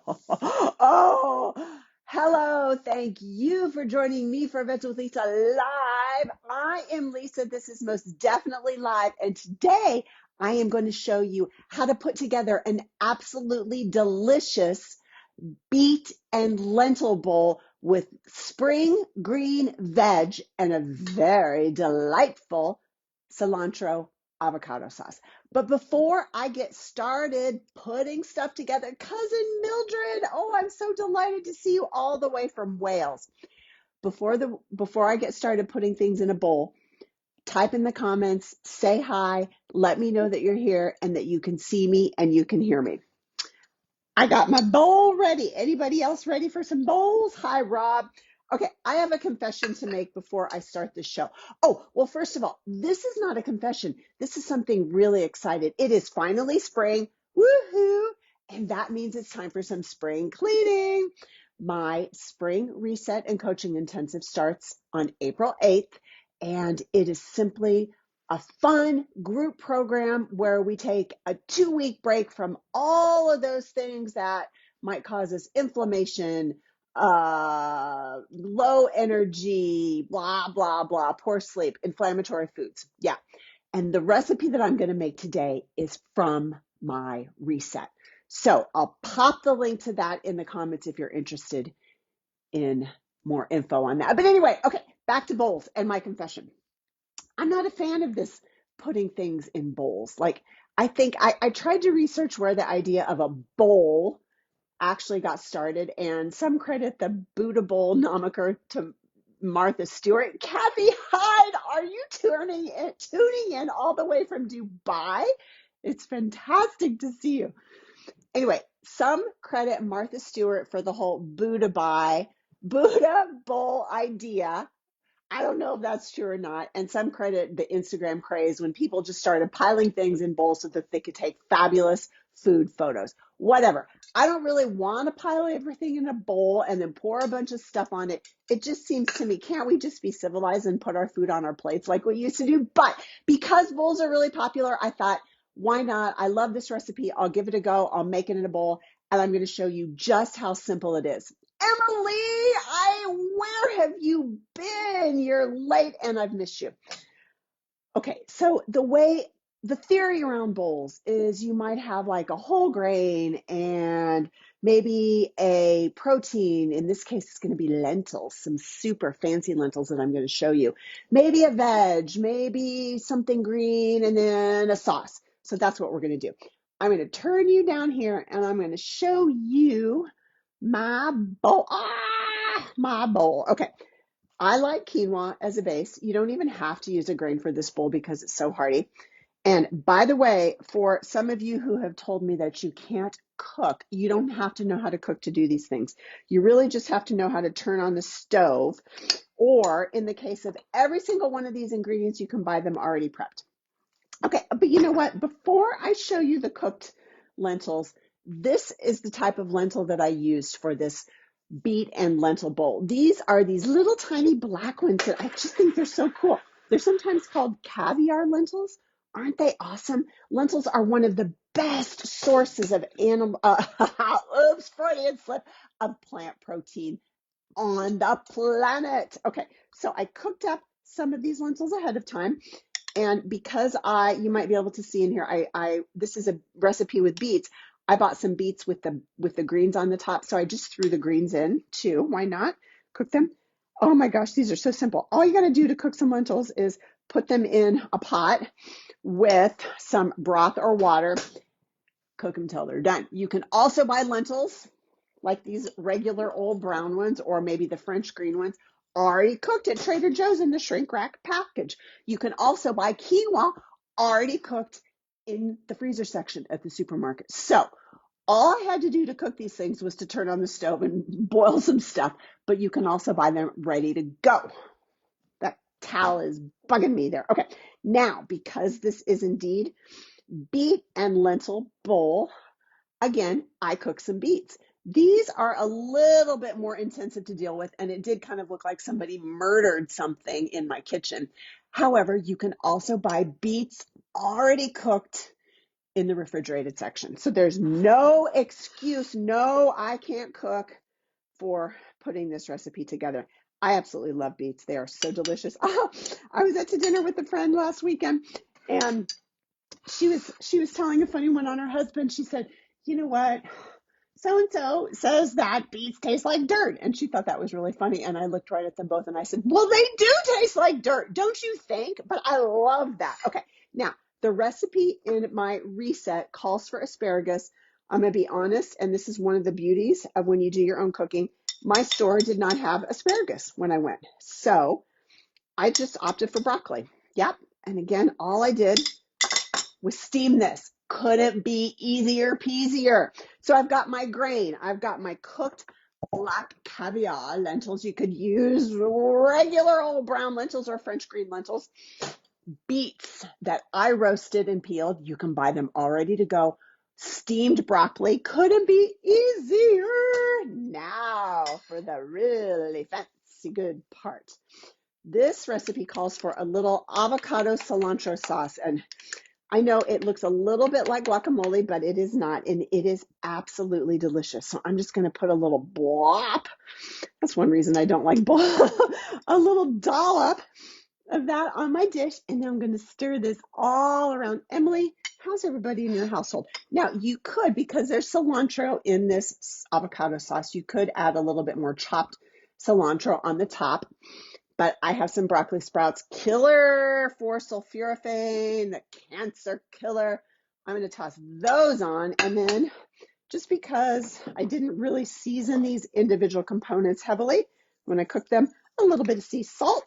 Oh, hello. Thank you for joining me for Veg with Lisa Live. I am Lisa. This is most definitely live. And today I am going to show you how to put together an absolutely delicious beet and lentil bowl with spring green veg and a very delightful cilantro avocado sauce. But before I get started putting stuff together, cousin Mildred, oh, I'm so delighted to see you all the way from Wales. Before I get started putting things in a bowl, type in the comments, say hi, let me know that you're here and that you can see me and you can hear me. I got my bowl ready. Anybody else ready for some bowls? Hi, Rob. Okay, I have a confession to make before I start the show. Oh, well, first of all, this is not a confession. This is something really exciting. It is finally spring. Woohoo! And that means it's time for some spring cleaning. My spring reset and coaching intensive starts on April 8th, and it is simply a fun group program where we take a 2-week break from all of those things that might cause us inflammation, low energy, blah, blah, blah, poor sleep, inflammatory foods. Yeah. And the recipe that I'm going to make today is from my reset. So I'll pop the link to that in the comments if you're interested in more info on that. But anyway, okay, back to bowls and my confession. I'm not a fan of this putting things in bowls. Like, I think I tried to research where the idea of a bowl actually got started, and some credit the Buddha Bowl moniker to Martha Stewart. Kathy Hyde, are you tuning in all the way from Dubai? It's fantastic to see you. Anyway, some credit Martha Stewart for the whole Buddha Bowl idea. I don't know if that's true or not. And some credit the Instagram craze when people just started piling things in bowls so that they could take fabulous food photos. Whatever. I don't really want to pile everything in a bowl and then pour a bunch of stuff on it. It just seems to me, can't we just be civilized and put our food on our plates like we used to do? But because bowls are really popular, I thought, why not? I love this recipe. I'll give it a go. I'll make it in a bowl, and I'm going to show you just how simple it is. Emily, where have you been? You're late and I've missed you. Okay, so the theory around bowls is you might have like a whole grain and maybe a protein. In this case, it's going to be lentils, some super fancy lentils that I'm going to show you. Maybe a veg, maybe something green, and then a sauce. So that's what we're going to do. I'm going to turn you down here and I'm going to show you my bowl. My bowl. Okay. I like quinoa as a base. You don't even have to use a grain for this bowl because it's so hearty. And by the way, for some of you who have told me that you can't cook, you don't have to know how to cook to do these things. You really just have to know how to turn on the stove. Or in the case of every single one of these ingredients, you can buy them already prepped. Okay, but you know what? Before I show you the cooked lentils, this is the type of lentil that I used for this beet and lentil bowl. These are these little tiny black ones that I just think they're so cool. They're sometimes called caviar lentils. Aren't they awesome? Lentils are one of the best sources of oops, Freudian slip, of plant protein on the planet. Okay, so I cooked up some of these lentils ahead of time. And because you might be able to see in here, this is a recipe with beets. I bought some beets with the greens on the top, so I just threw the greens in too. Why not? Cook them. Oh my gosh, these are so simple. All you got to do to cook some lentils is put them in a pot with some broth or water. Cook them till they're done. You can also buy lentils like these regular old brown ones, or maybe the French green ones, already cooked at Trader Joe's in the shrink wrap package. You can also buy quinoa already cooked in the freezer section at the supermarket. So all I had to do to cook these things was to turn on the stove and boil some stuff, but you can also buy them ready to go. That towel is bugging me there. Okay, now because this is indeed beet and lentil bowl, again, I cook some beets. These are a little bit more intensive to deal with, and it did kind of look like somebody murdered something in my kitchen. However, you can also buy beets already cooked in the refrigerated section. So there's no excuse, no, I can't cook for putting this recipe together. I absolutely love beets. They are so delicious. Oh, I was at dinner with a friend last weekend, and she was telling a funny one on her husband. She said, "You know what? So and so says that beets taste like dirt." And she thought that was really funny. And I looked right at them both and I said, "Well, they do taste like dirt, don't you think?" But I love that. Okay, now the recipe in my reset calls for asparagus. I'm going to be honest, and this is one of the beauties of when you do your own cooking. My store did not have asparagus when I went. So I just opted for broccoli. Yep. And again, all I did was steam this. Couldn't be easier peasier. So I've got my grain. I've got my cooked black caviar lentils. You could use regular old brown lentils or French green lentils. Beets that I roasted and peeled. You can buy them all ready to go. Steamed broccoli. Couldn't be easier. Now for the really fancy good part. This recipe calls for a little avocado cilantro sauce, and I know it looks a little bit like guacamole, but it is not, and it is absolutely delicious. So I'm just going to put a little blop. That's one reason I don't like a little dollop of that on my dish, and then I'm going to stir this all around. Emily, how's everybody in your household? Now, you could, because there's cilantro in this avocado sauce, you could add a little bit more chopped cilantro on the top. But I have some broccoli sprouts, killer for sulforaphane, the cancer killer. I'm going to toss those on. And then just because I didn't really season these individual components heavily when I cook them, a little bit of sea salt,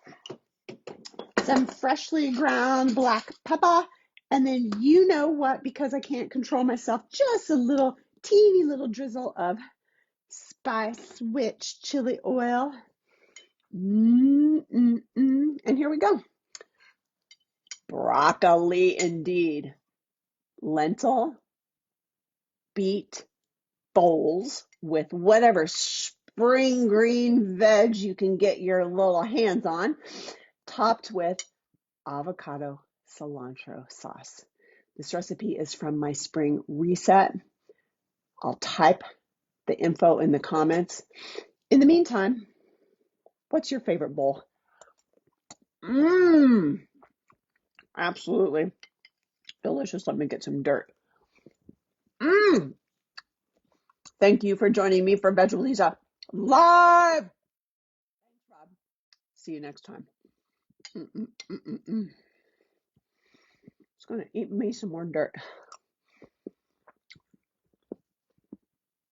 some freshly ground black pepper, and then you know what, because I can't control myself, just a little teeny little drizzle of spice witch chili oil. And here we go. Broccoli indeed. Lentil, beet bowls with whatever spring green veg you can get your little hands on, topped with avocado cilantro sauce. This recipe is from my spring reset. I'll type the info in the comments. In the meantime, what's your favorite bowl? Absolutely delicious. Let me get some dirt. Thank you for joining me for Veg Lisa Live. Thanks, Rob. See you next time. It's going to eat me some more dirt.